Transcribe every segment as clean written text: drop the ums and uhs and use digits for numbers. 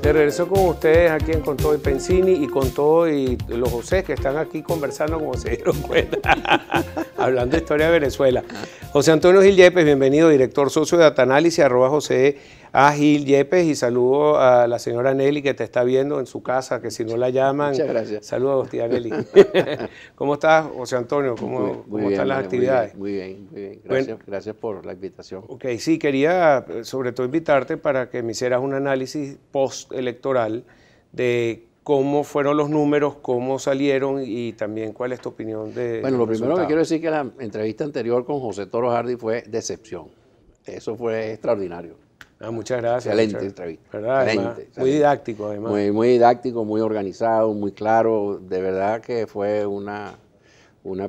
De regreso con ustedes aquí en Con Todo y Pensini y con todo y los José que están aquí conversando como se dieron cuenta, hablando de historia de Venezuela. José Antonio Gil Yepes, bienvenido, director socio de Datanálisis, @José A. Gil Yepes, y saludo a la señora Nelly que te está viendo en su casa, que si no la llaman. Muchas gracias. Saludos, tía Nelly. ¿Cómo estás, José Antonio? ¿Cómo están las actividades? Muy bien, muy bien. Gracias por la invitación. Ok, sí, quería sobre todo invitarte para que me hicieras un análisis postelectoral de cómo fueron los números, cómo salieron y también cuál es tu opinión de Bueno, lo primero que quiero decir es que la entrevista anterior con José Toro Hardy fue decepción. Eso fue extraordinario. Muchas gracias. Excelente entrevista. ¿Verdad? Además, muy didáctico, además. Muy didáctico, muy organizado, muy claro. De verdad que fue una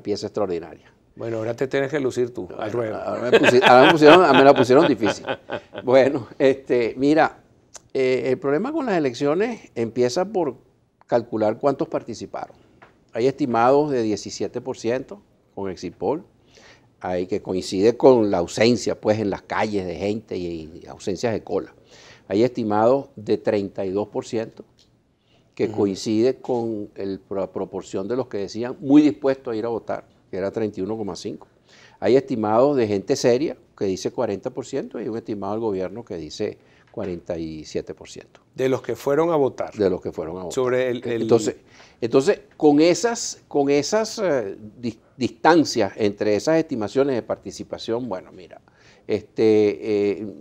pieza extraordinaria. Bueno, ahora te tienes que lucir tú, al ruedo. Ahora me la pusieron difícil. Bueno, mira, el problema con las elecciones empieza por calcular cuántos participaron. Hay estimados de 17% con Exit Poll, que coincide con la ausencia pues, en las calles de gente y ausencias de cola. Hay estimados de 32%, que coincide con la proporción de los que decían muy dispuestos a ir a votar, que era 31,5%. Hay estimados de gente seria, que dice 40%, y hay un estimado del gobierno que dice 47%. De los que fueron a votar. De los que fueron a votar. Sobre Entonces con esas distancias entre esas estimaciones de participación, bueno, mira,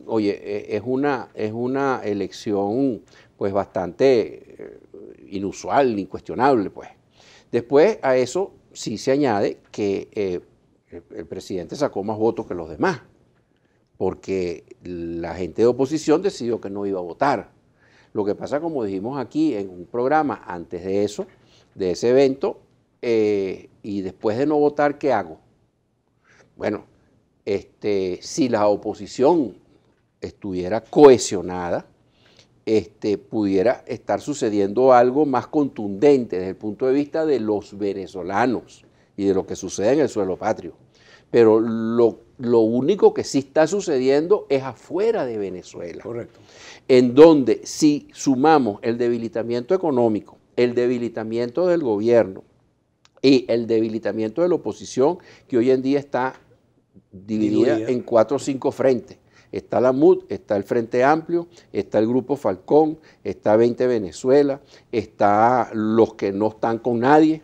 oye, es una elección pues bastante inusual, incuestionable, pues. Después a eso sí se añade que el presidente sacó más votos que los demás, porque la gente de oposición decidió que no iba a votar. Lo que pasa, como dijimos aquí en un programa antes de eso, de ese evento, y después de no votar, ¿qué hago? Bueno, si la oposición estuviera cohesionada, pudiera estar sucediendo algo más contundente desde el punto de vista de los venezolanos y de lo que sucede en el suelo patrio. Pero lo único que sí está sucediendo es afuera de Venezuela. Correcto. En donde si sumamos el debilitamiento económico, el debilitamiento del gobierno y el debilitamiento de la oposición, que hoy en día está dividida en 4 o 5 frentes. Está la MUD, está el Frente Amplio, está el Grupo Falcón, está 20 Venezuela, está los que no están con nadie,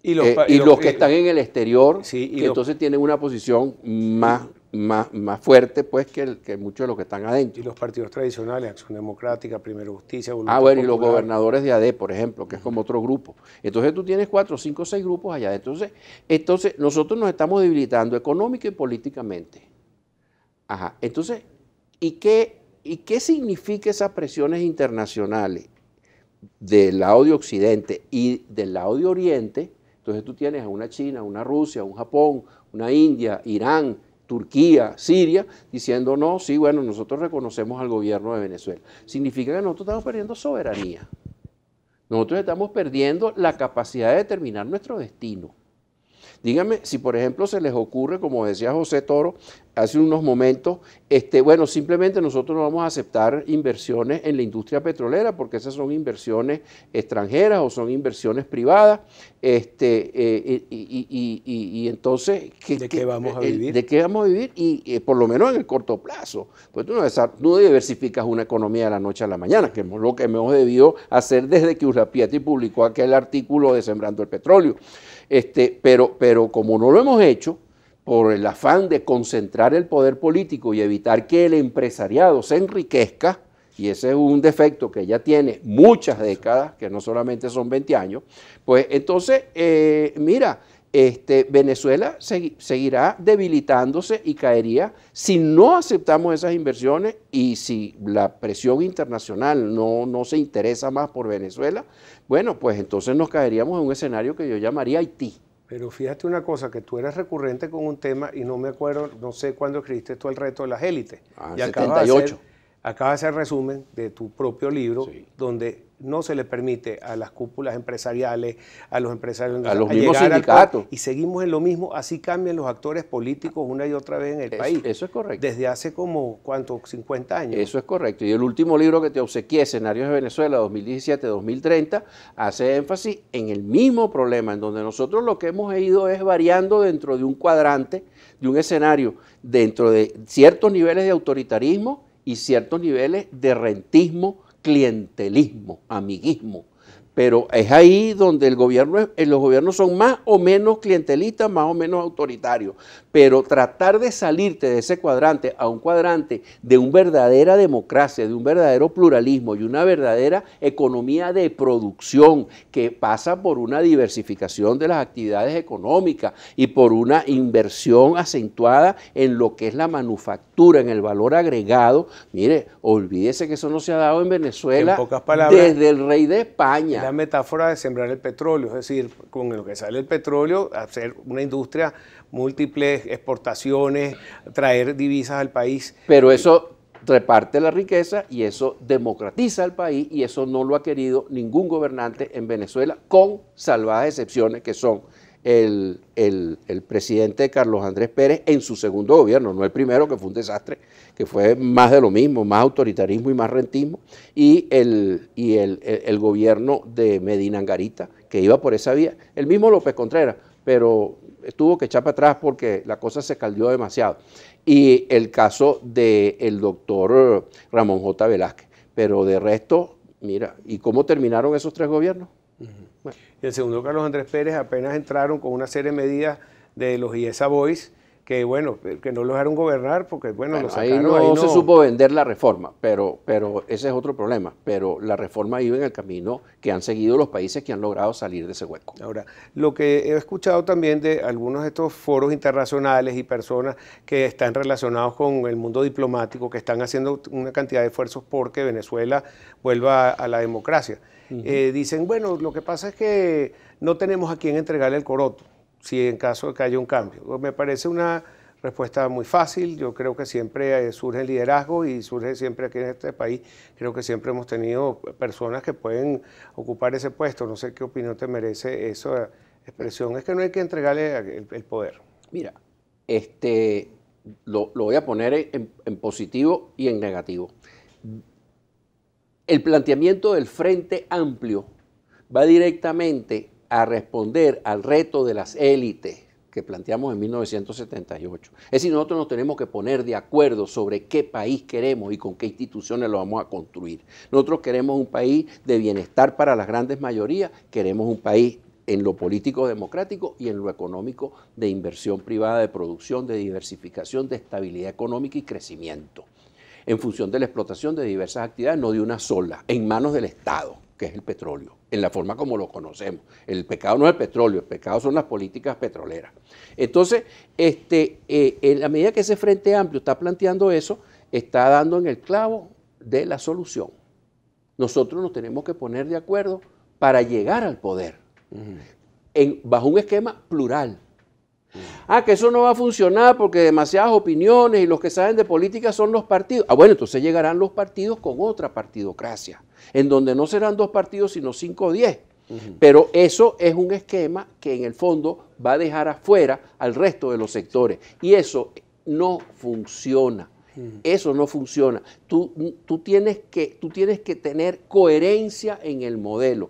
y los que están en el exterior, sí, que entonces tienen una posición más fuerte pues, que muchos de los que están adentro. Y los partidos tradicionales, Acción Democrática, Primero Justicia, Voluntad Popular. Y los gobernadores de AD, por ejemplo, que es como otro grupo. Entonces tú tienes 4, 5, 6 grupos allá. Entonces nosotros nos estamos debilitando económica y políticamente. Ajá. Entonces, ¿y qué significa esas presiones internacionales del lado de Occidente y del lado de Oriente? Entonces tú tienes a una China, una Rusia, un Japón, una India, Irán, Turquía, Siria, diciendo no, sí, bueno, nosotros reconocemos al gobierno de Venezuela. Significa que nosotros estamos perdiendo soberanía. Nosotros estamos perdiendo la capacidad de determinar nuestro destino. Díganme si, por ejemplo, se les ocurre, como decía José Toro hace unos momentos, bueno, simplemente nosotros no vamos a aceptar inversiones en la industria petrolera porque esas son inversiones extranjeras o son inversiones privadas, y entonces, ¿de qué vamos a vivir? ¿De qué vamos a vivir? Y por lo menos en el corto plazo. Pues tú no diversificas una economía de la noche a la mañana, que es lo que hemos debido hacer desde que Urrapiati publicó aquel artículo de Sembrando el Petróleo. Pero como no lo hemos hecho, por el afán de concentrar el poder político y evitar que el empresariado se enriquezca, y ese es un defecto que ya tiene muchas décadas, que no solamente son 20 años, pues entonces, mira, Venezuela seguirá debilitándose y caería si no aceptamos esas inversiones y si la presión internacional no se interesa más por Venezuela, bueno, pues entonces nos caeríamos en un escenario que yo llamaría Haití. Pero fíjate una cosa, que tú eres recurrente con un tema y no me acuerdo, no sé cuándo escribiste tú el reto de las élites. En 78. acaba de hacer el resumen de tu propio libro, Sí. donde no se le permite a las cúpulas empresariales, a los empresarios, A los mismos llegar al sindicatos. poder, y seguimos en lo mismo, así cambian los actores políticos una y otra vez en el país. Eso es correcto. Desde hace como, ¿cuánto? 50 años. Eso es correcto. Y el último libro que te obsequié, Escenarios de Venezuela 2017-2030, hace énfasis en el mismo problema, en donde nosotros lo que hemos ido es variando dentro de un cuadrante, de un escenario, dentro de ciertos niveles de autoritarismo y ciertos niveles de rentismo, clientelismo, amiguismo. Pero es ahí donde los gobiernos son más o menos clientelistas, más o menos autoritarios. Pero tratar de salirte de ese cuadrante a un cuadrante de una verdadera democracia, de un verdadero pluralismo y una verdadera economía de producción que pasa por una diversificación de las actividades económicas y por una inversión acentuada en lo que es la manufactura, en el valor agregado. Mire, olvídese que eso no se ha dado en Venezuela, en pocas palabras, desde el rey de España. La metáfora de sembrar el petróleo, es decir, con lo que sale el petróleo, hacer una industria, múltiples exportaciones, traer divisas al país. Pero eso reparte la riqueza y eso democratiza el país y eso no lo ha querido ningún gobernante en Venezuela, con salvadas excepciones que son el presidente Carlos Andrés Pérez en su segundo gobierno, no el primero, que fue un desastre, que fue más de lo mismo, más autoritarismo y más rentismo, y el gobierno de Medina Angarita, que iba por esa vía, el mismo López Contreras, pero tuvo que echar para atrás porque la cosa se caldeó demasiado, y el caso del doctor Ramón J. Velázquez, pero de resto, mira, ¿y cómo terminaron esos tres gobiernos? Bueno. Y el segundo, Carlos Andrés Pérez, apenas entraron con una serie de medidas de los IESA Boys, que bueno, que no los dejaron gobernar porque bueno, los sacaron. Ahí no se supo vender la reforma, pero ese es otro problema. Pero la reforma iba en el camino que han seguido los países que han logrado salir de ese hueco. Ahora, lo que he escuchado también de algunos de estos foros internacionales y personas que están relacionados con el mundo diplomático, que están haciendo una cantidad de esfuerzos porque Venezuela vuelva a la democracia. Dicen, bueno, lo que pasa es que no tenemos a quién entregarle el coroto, si en caso de que haya un cambio. Me parece una respuesta muy fácil. Yo creo que siempre surge el liderazgo y surge siempre aquí en este país. Creo que siempre hemos tenido personas que pueden ocupar ese puesto. No sé qué opinión te merece esa expresión. Es que no hay que entregarle el poder. Mira, lo voy a poner en positivo y en negativo. El planteamiento del Frente Amplio va directamente a responder al reto de las élites que planteamos en 1978. Es decir, nosotros nos tenemos que poner de acuerdo sobre qué país queremos y con qué instituciones lo vamos a construir. Nosotros queremos un país de bienestar para las grandes mayorías, queremos un país en lo político democrático y en lo económico de inversión privada, de producción, de diversificación, de estabilidad económica y crecimiento, en función de la explotación de diversas actividades, no de una sola, en manos del Estado, que es el petróleo, en la forma como lo conocemos. El pecado no es el petróleo, el pecado son las políticas petroleras. Entonces, en la medida que ese Frente Amplio está planteando eso, está dando en el clavo de la solución. Nosotros nos tenemos que poner de acuerdo para llegar al poder, bajo un esquema plural. Que eso no va a funcionar porque demasiadas opiniones y los que saben de política son los partidos. Bueno, entonces llegarán los partidos con otra partidocracia, en donde no serán 2 partidos sino 5 o 10. Pero eso es un esquema que en el fondo va a dejar afuera al resto de los sectores. Y eso no funciona. Eso no funciona. Tú tienes que tener coherencia en el modelo.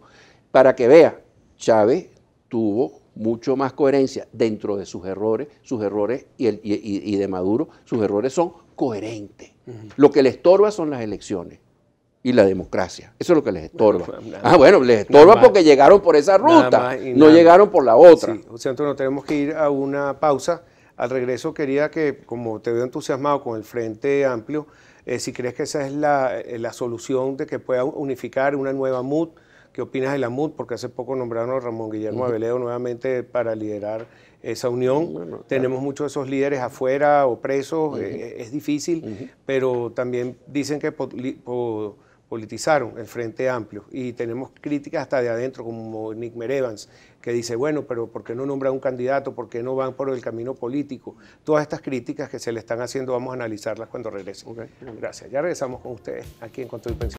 Para que vea, Chávez tuvo mucho más coherencia dentro de sus errores y de Maduro, sus errores son coherentes. Lo que les estorba son las elecciones y la democracia. Eso es lo que les estorba. Bueno, les estorba porque llegaron por esa ruta, no llegaron por la otra. Sí, o sea, entonces tenemos que ir a una pausa. Al regreso quería que, como te veo entusiasmado con el Frente Amplio, si crees que esa es la solución de que pueda unificar una nueva MUD. ¿Qué opinas de la MUD? Porque hace poco nombraron a Ramón Guillermo Aveledo nuevamente para liderar esa unión. Bueno, tenemos muchos de esos líderes afuera o presos, es difícil, pero también dicen que politizaron el Frente Amplio y tenemos críticas hasta de adentro como Nick Merevans, que dice, bueno, pero ¿por qué no nombran un candidato? ¿Por qué no van por el camino político? Todas estas críticas que se le están haciendo vamos a analizarlas cuando regresen. Okay. Gracias. Ya regresamos con ustedes aquí en Con Todo y Pensión.